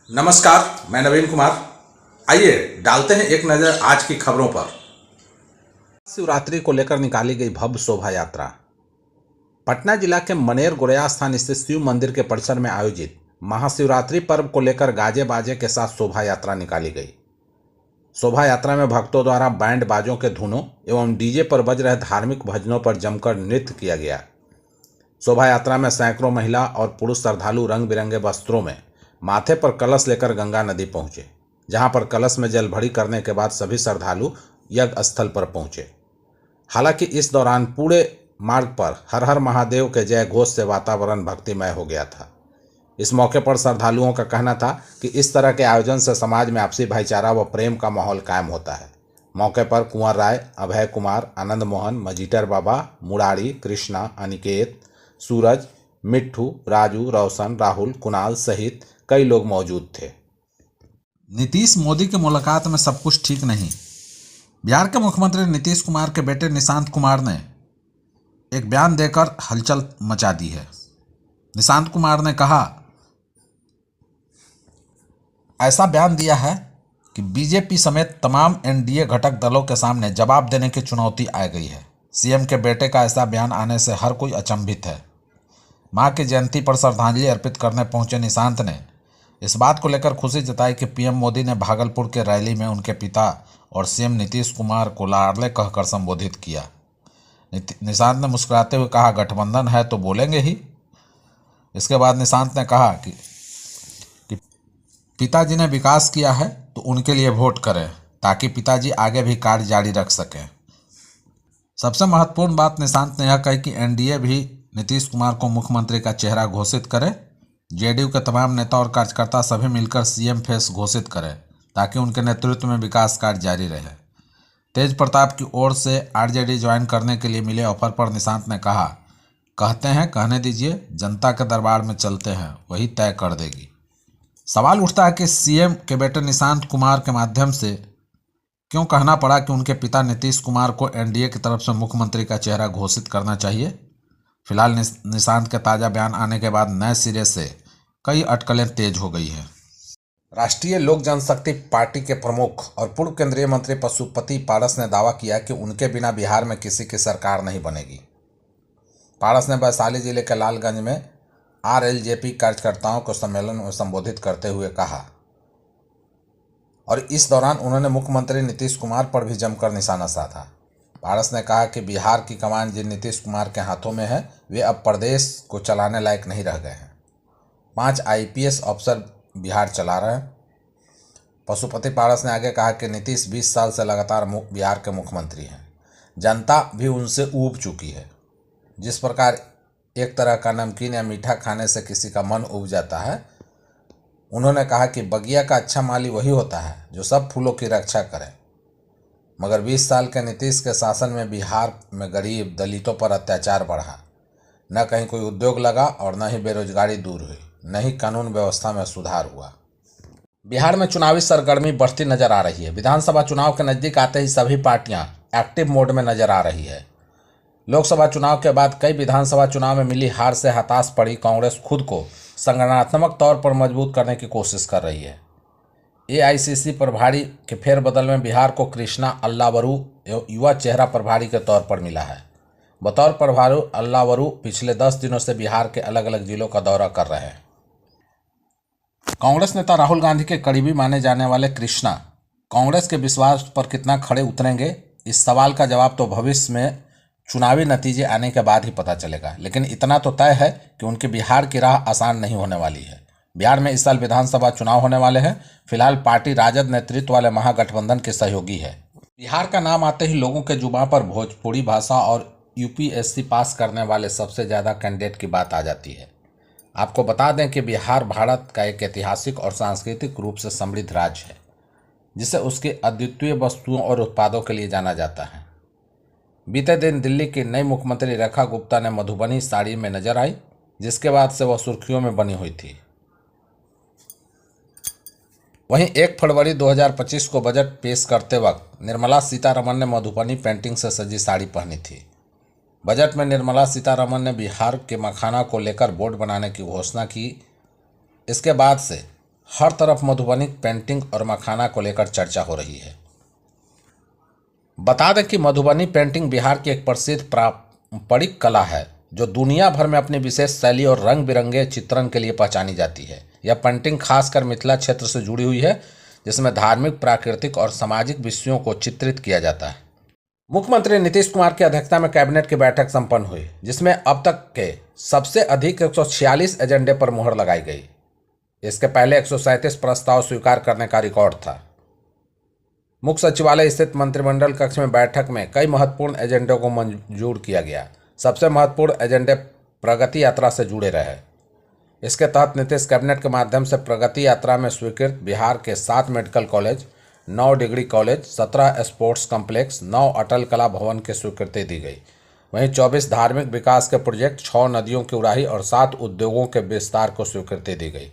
नमस्कार, मैं नवीन कुमार। आइए डालते हैं एक नज़र आज की खबरों पर। शिवरात्रि को लेकर निकाली गई भव्य शोभा यात्रा। पटना जिला के मनेर गोरैया स्थान स्थित शिव मंदिर के परिसर में आयोजित महाशिवरात्रि पर्व को लेकर गाजे बाजे के साथ शोभा यात्रा निकाली गई। शोभा यात्रा में भक्तों द्वारा बैंड बाजों के धुनों एवं डीजे पर बज रहे धार्मिक भजनों पर जमकर नृत्य किया गया। शोभा यात्रा में सैकड़ों महिला और पुरुष श्रद्धालु रंग बिरंगे वस्त्रों में माथे पर कलश लेकर गंगा नदी पहुंचे, जहां पर कलश में जल भरी करने के बाद सभी श्रद्धालु यज्ञ स्थल पर पहुंचे। हालांकि इस दौरान पूरे मार्ग पर हर हर महादेव के जय घोष से वातावरण भक्तिमय हो गया था। इस मौके पर श्रद्धालुओं का कहना था कि इस तरह के आयोजन से समाज में आपसी भाईचारा व प्रेम का माहौल कायम होता है। मौके पर कुंवर राय, अभय कुमार, आनंद मोहन, मजीटर बाबा, मुरारी, कृष्णा, अनिकेत, सूरज, मिट्ठू, राजू, रोशन, राहुल, कुणाल सहित कई लोग मौजूद थे। नीतीश मोदी की मुलाकात में सब कुछ ठीक नहीं। बिहार के मुख्यमंत्री नीतीश कुमार के बेटे निशांत कुमार ने एक बयान देकर हलचल मचा दी है। निशांत कुमार ने कहा, ऐसा बयान दिया है कि बीजेपी समेत तमाम एनडीए घटक दलों के सामने जवाब देने की चुनौती आ गई है। सीएम के बेटे का ऐसा बयान आने से हर कोई अचंभित है। मां की जयंती पर श्रद्धांजलि अर्पित करने पहुंचे निशांत ने इस बात को लेकर खुशी जताई कि पीएम मोदी ने भागलपुर के रैली में उनके पिता और सीएम नीतीश कुमार को लाडले कहकर संबोधित किया। निशांत ने मुस्कुराते हुए कहा, गठबंधन है तो बोलेंगे ही। इसके बाद निशांत ने कहा कि पिताजी ने विकास किया है तो उनके लिए वोट करें ताकि पिताजी आगे भी कार्य जारी रख सकें। सबसे महत्वपूर्ण बात निशांत ने यह कही कि एनडीए भी नीतीश कुमार को मुख्यमंत्री का चेहरा घोषित करे। जेडीयू के तमाम नेता और कार्यकर्ता सभी मिलकर सीएम फेस घोषित करें ताकि उनके नेतृत्व में विकास कार्य जारी रहे। तेज प्रताप की ओर से आरजेडी ज्वाइन करने के लिए मिले ऑफर पर निशांत ने कहा, कहते हैं कहने दीजिए, जनता के दरबार में चलते हैं, वही तय कर देगी। सवाल उठता है कि सीएम के बेटे निशांत कुमार के माध्यम से क्यों कहना पड़ा कि उनके पिता नीतीश कुमार को एनडीए की तरफ से मुख्यमंत्री का चेहरा घोषित करना चाहिए। फिलहाल निशांत के ताज़ा बयान आने के बाद नए सिरे से कई अटकलें तेज हो गई हैं। राष्ट्रीय लोक जनशक्ति पार्टी के प्रमुख और पूर्व केंद्रीय मंत्री पशुपति पारस ने दावा किया कि उनके बिना बिहार में किसी की सरकार नहीं बनेगी। पारस ने वैशाली जिले के लालगंज में आरएलजेपी कार्यकर्ताओं को सम्मेलन में संबोधित करते हुए कहा और इस दौरान उन्होंने मुख्यमंत्री नीतीश कुमार पर भी जमकर निशाना साधा। पारस ने कहा कि बिहार की कमान जिन नीतीश कुमार के हाथों में है वे अब प्रदेश को चलाने लायक नहीं रह गए हैं। 5 आईपीएस अफसर बिहार चला रहे हैं। पशुपति पारस ने आगे कहा कि नीतीश 20 साल से लगातार बिहार के मुख्यमंत्री हैं। जनता भी उनसे ऊब चुकी है। जिस प्रकार एक तरह का नमकीन या मीठा खाने से किसी का मन उब जाता है, उन्होंने कहा कि बगिया का अच्छा माली वही होता है जो सब फूलों की रक्षा करे। मगर 20 साल के नीतीश के शासन में बिहार में गरीब दलितों पर अत्याचार बढ़ा। न कहीं कोई उद्योग लगा और न ही बेरोजगारी दूर हुई, न ही कानून व्यवस्था में सुधार हुआ। बिहार में चुनावी सरगर्मी बढ़ती नजर आ रही है। विधानसभा चुनाव के नज़दीक आते ही सभी पार्टियां एक्टिव मोड में नजर आ रही है। लोकसभा चुनाव के बाद कई विधानसभा चुनाव में मिली हार से हताश पड़ी कांग्रेस खुद को संगठनात्मक तौर पर मजबूत करने की कोशिश कर रही है। एआईसीसी प्रभारी के फेरबदल में बिहार को कृष्णा अल्लावरू युवा चेहरा प्रभारी के तौर पर मिला है। बतौर प्रभारी अल्लावरू पिछले 10 दिनों से बिहार के अलग अलग जिलों का दौरा कर रहे हैं। कांग्रेस नेता राहुल गांधी के करीबी माने जाने वाले कृष्णा कांग्रेस के विश्वास पर कितना खड़े उतरेंगे, इस सवाल का जवाब तो भविष्य में चुनावी नतीजे आने के बाद ही पता चलेगा। लेकिन इतना तो तय है कि उनकी बिहार की राह आसान नहीं होने वाली है। बिहार में इस साल विधानसभा चुनाव होने वाले हैं। फिलहाल पार्टी राजद नेतृत्व वाले महागठबंधन के सहयोगी है। बिहार का नाम आते ही लोगों के जुबान पर भोजपुरी भाषा और यूपीएससी पास करने वाले सबसे ज़्यादा कैंडिडेट की बात आ जाती है। आपको बता दें कि बिहार भारत का एक ऐतिहासिक और सांस्कृतिक रूप से समृद्ध राज्य है, जिसे उसकी अद्वितीय वस्तुओं और उत्पादों के लिए जाना जाता है। बीते दिन दिल्ली की नई मुख्यमंत्री रेखा गुप्ता ने मधुबनी साड़ी में नजर आई, जिसके बाद से वह सुर्खियों में बनी हुई थी। वहीं 1 फरवरी 2025 को बजट पेश करते वक्त निर्मला सीतारमण ने मधुबनी पेंटिंग से सजी साड़ी पहनी थी। बजट में निर्मला सीतारमण ने बिहार के मखाना को लेकर बोर्ड बनाने की घोषणा की। इसके बाद से हर तरफ मधुबनी पेंटिंग और मखाना को लेकर चर्चा हो रही है। बता दें कि मधुबनी पेंटिंग बिहार की एक प्रसिद्ध पारंपरिक कला है जो दुनिया भर में अपनी विशेष शैली और रंग बिरंगे चित्रण के लिए पहचानी जाती है। यह पेंटिंग खासकर मिथिला क्षेत्र से जुड़ी हुई है, जिसमें धार्मिक, प्राकृतिक और सामाजिक विषयों को चित्रित किया जाता है। मुख्यमंत्री नीतीश कुमार की अध्यक्षता में कैबिनेट की बैठक संपन्न हुई, जिसमें अब तक के सबसे अधिक 146 एजेंडे पर मुहर लगाई गई। इसके पहले 137 प्रस्ताव स्वीकार करने का रिकॉर्ड था। मुख्य सचिवालय स्थित मंत्रिमंडल कक्ष में बैठक में कई महत्वपूर्ण एजेंडों को मंजूर किया गया। सबसे महत्वपूर्ण एजेंडे प्रगति यात्रा से जुड़े रहे। इसके तहत नीतीश कैबिनेट के माध्यम से प्रगति यात्रा में स्वीकृत बिहार के 7 medical college, 9 degree college, 17 sports complex, 9 अटल कला भवन की स्वीकृति दी गई। वहीं 24 धार्मिक विकास के प्रोजेक्ट, 6 नदियों की उड़ाही और 7 उद्योगों के विस्तार को स्वीकृति दी गई।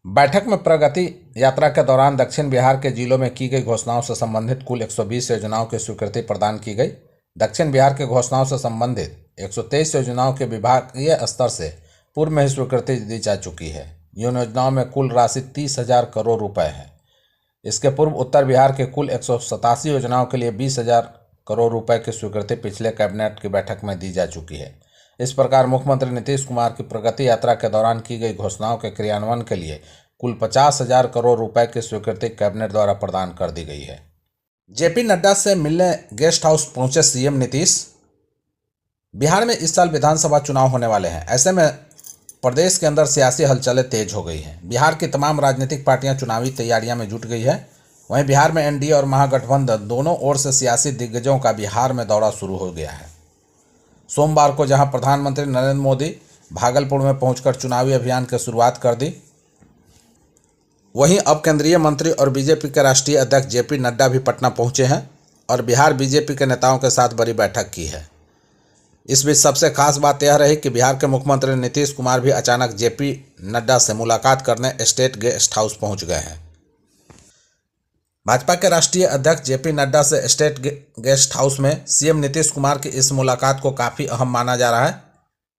बैठक में प्रगति यात्रा के दौरान दक्षिण बिहार के जिलों में की गई घोषणाओं से संबंधित कुल 120 योजनाओं की स्वीकृति प्रदान की गई। दक्षिण बिहार के घोषणाओं से संबंधित 123 योजनाओं के विभागीय स्तर से पूर्व में ही स्वीकृति दी जा चुकी है। इन योजनाओं में कुल राशि 30,000 करोड़ रुपए है। इसके पूर्व उत्तर बिहार के कुल 187 योजनाओं के लिए 20,000 करोड़ रुपए की स्वीकृति पिछले कैबिनेट की बैठक में दी जा चुकी है। इस प्रकार मुख्यमंत्री नीतीश कुमार की प्रगति यात्रा के दौरान की गई घोषणाओं के क्रियान्वयन के लिए कुल 50,000 करोड़ रुपए की स्वीकृति कैबिनेट द्वारा प्रदान कर दी गई है। जेपी नड्डा से मिलने गेस्ट हाउस पहुंचे सीएम नीतीश। बिहार में इस साल विधानसभा चुनाव होने वाले हैं। ऐसे में प्रदेश के अंदर सियासी हलचलें तेज हो गई हैं। बिहार की तमाम राजनीतिक पार्टियां चुनावी तैयारियां में जुट गई है। वहीं बिहार में एनडीए और महागठबंधन दोनों ओर से सियासी दिग्गजों का बिहार में दौरा शुरू हो गया है। सोमवार को जहां प्रधानमंत्री नरेंद्र मोदी भागलपुर में पहुंचकर चुनावी अभियान की शुरुआत कर दी, वहीं अब केंद्रीय मंत्री और बीजेपी के राष्ट्रीय अध्यक्ष जेपी नड्डा भी पटना पहुंचे हैं और बिहार बीजेपी के नेताओं के साथ बड़ी बैठक की है। इस बीच सबसे खास बात यह रही कि बिहार के मुख्यमंत्री नीतीश कुमार भी अचानक जेपी नड्डा से मुलाकात करने स्टेट गेस्ट हाउस पहुंच गए हैं। भाजपा के राष्ट्रीय अध्यक्ष जेपी नड्डा से स्टेट गेस्ट हाउस में सीएम नीतीश कुमार की इस मुलाकात को काफ़ी अहम माना जा रहा है।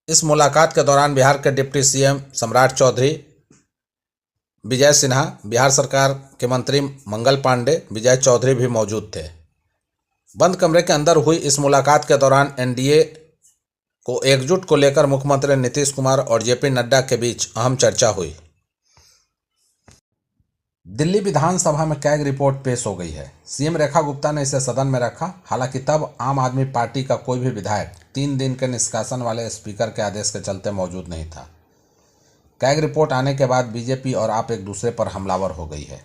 इस मुलाकात के दौरान बिहार के डिप्टी सीएम सम्राट चौधरी, विजय सिन्हा, बिहार सरकार के मंत्री मंगल पांडे, विजय चौधरी भी मौजूद थे। बंद कमरे के अंदर हुई इस मुलाकात के दौरान एनडीए को एकजुट को लेकर मुख्यमंत्री नीतीश कुमार और जेपी नड्डा के बीच अहम चर्चा हुई। दिल्ली विधानसभा में कैग रिपोर्ट पेश हो गई है। सीएम रेखा गुप्ता ने इसे सदन में रखा। हालांकि तब आम आदमी पार्टी का कोई भी विधायक 3 दिन के निष्कासन वाले स्पीकर के आदेश के चलते मौजूद नहीं था। कैग रिपोर्ट आने के बाद बीजेपी और आप एक दूसरे पर हमलावर हो गई है।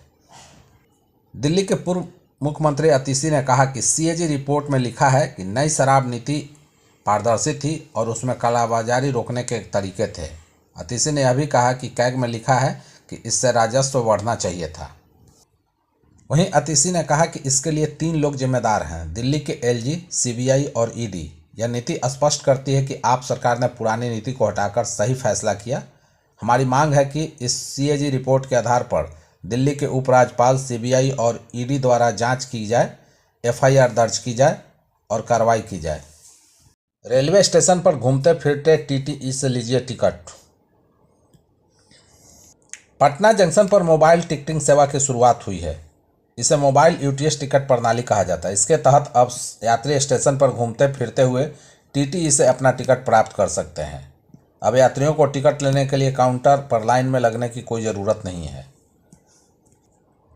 दिल्ली के पूर्व मुख्यमंत्री अतीशी ने कहा कि सीएजी रिपोर्ट में लिखा है कि नई शराब नीति पारदर्शी थी और उसमें कालाबाजारी रोकने के तरीके थे। अतीशी ने यह भी कहा कि कैग में लिखा है कि इससे राजस्व बढ़ना चाहिए था। वहीं अतीशी ने कहा कि इसके लिए 3 लोग जिम्मेदार हैं, दिल्ली के एलजी, सीबीआई और ईडी। यह नीति स्पष्ट करती है कि आप सरकार ने पुरानी नीति को हटाकर सही फैसला किया। हमारी मांग है कि इस सीएजी रिपोर्ट के आधार पर दिल्ली के उपराज्यपाल, सीबीआई और ईडी द्वारा जांच की जाए, एफआईआर दर्ज की जाए और कार्रवाई की जाए। रेलवे स्टेशन पर घूमते फिरते टीटीई से लीजिए टिकट। पटना जंक्शन पर मोबाइल टिकटिंग सेवा की शुरुआत हुई है। इसे मोबाइल यूटीएस टिकट प्रणाली कहा जाता है। इसके तहत अब यात्री स्टेशन पर घूमते फिरते हुए टीटीई से अपना टिकट प्राप्त कर सकते हैं। अब यात्रियों को टिकट लेने के लिए काउंटर पर लाइन में लगने की कोई ज़रूरत नहीं है।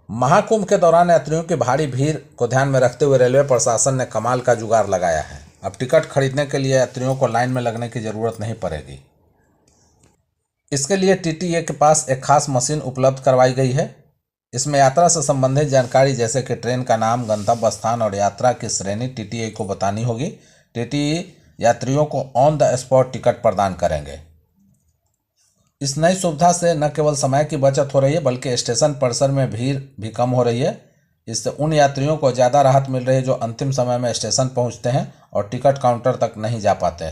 महाकुंभ के दौरान यात्रियों की भारी भीड़ को ध्यान में रखते हुए रेलवे प्रशासन ने कमाल का जुगाड़ लगाया है। अब टिकट खरीदने के लिए यात्रियों को लाइन में लगने की ज़रूरत नहीं पड़ेगी। इसके लिए टीटीए के पास एक खास मशीन उपलब्ध करवाई गई है। इसमें यात्रा से संबंधित जानकारी जैसे कि ट्रेन का नाम, गंतव्य स्थान और यात्रा की श्रेणी टीटीए को बतानी होगी। टीटीए यात्रियों को ऑन द स्पॉट टिकट प्रदान करेंगे। इस नई सुविधा से न केवल समय की बचत हो रही है बल्कि स्टेशन परिसर में भीड़ भी कम हो रही है। इससे उन यात्रियों को ज़्यादा राहत मिल रही है जो अंतिम समय में स्टेशन पहुंचते हैं और टिकट काउंटर तक नहीं जा पाते।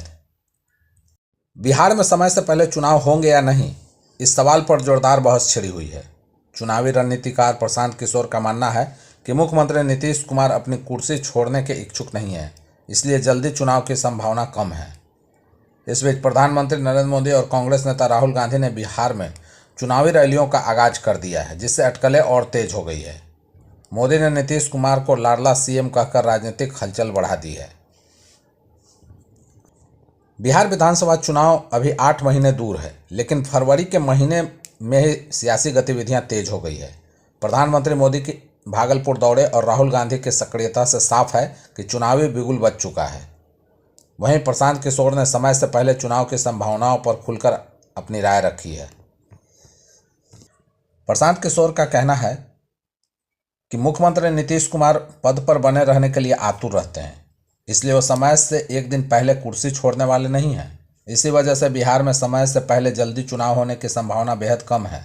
बिहार में समय से पहले चुनाव होंगे या नहीं, इस सवाल पर जोरदार बहस छिड़ी हुई है। चुनावी रणनीतिकार प्रशांत किशोर का मानना है कि मुख्यमंत्री नीतीश कुमार अपनी कुर्सी छोड़ने के इच्छुक नहीं है, इसलिए जल्दी चुनाव की संभावना कम है। इस बीच प्रधानमंत्री नरेंद्र मोदी और कांग्रेस नेता राहुल गांधी ने बिहार में चुनावी रैलियों का आगाज कर दिया है, जिससे अटकलें और तेज हो गई है। मोदी ने नीतीश कुमार को लाडला सीएम कहकर राजनीतिक हलचल बढ़ा दी है। बिहार विधानसभा चुनाव अभी 8 महीने दूर है, लेकिन फरवरी के महीने में ही सियासी गतिविधियां तेज हो गई है। प्रधानमंत्री मोदी के भागलपुर दौरे और राहुल गांधी की सक्रियता से साफ है कि चुनावी बिगुल बज चुका है। वहीं प्रशांत किशोर ने समय से पहले चुनाव की संभावनाओं पर खुलकर अपनी राय रखी है। प्रशांत किशोर का कहना है कि मुख्यमंत्री नीतीश कुमार पद पर बने रहने के लिए आतुर रहते हैं, इसलिए वो समय से एक दिन पहले कुर्सी छोड़ने वाले नहीं हैं। इसी वजह से बिहार में समय से पहले जल्दी चुनाव होने की संभावना बेहद कम है।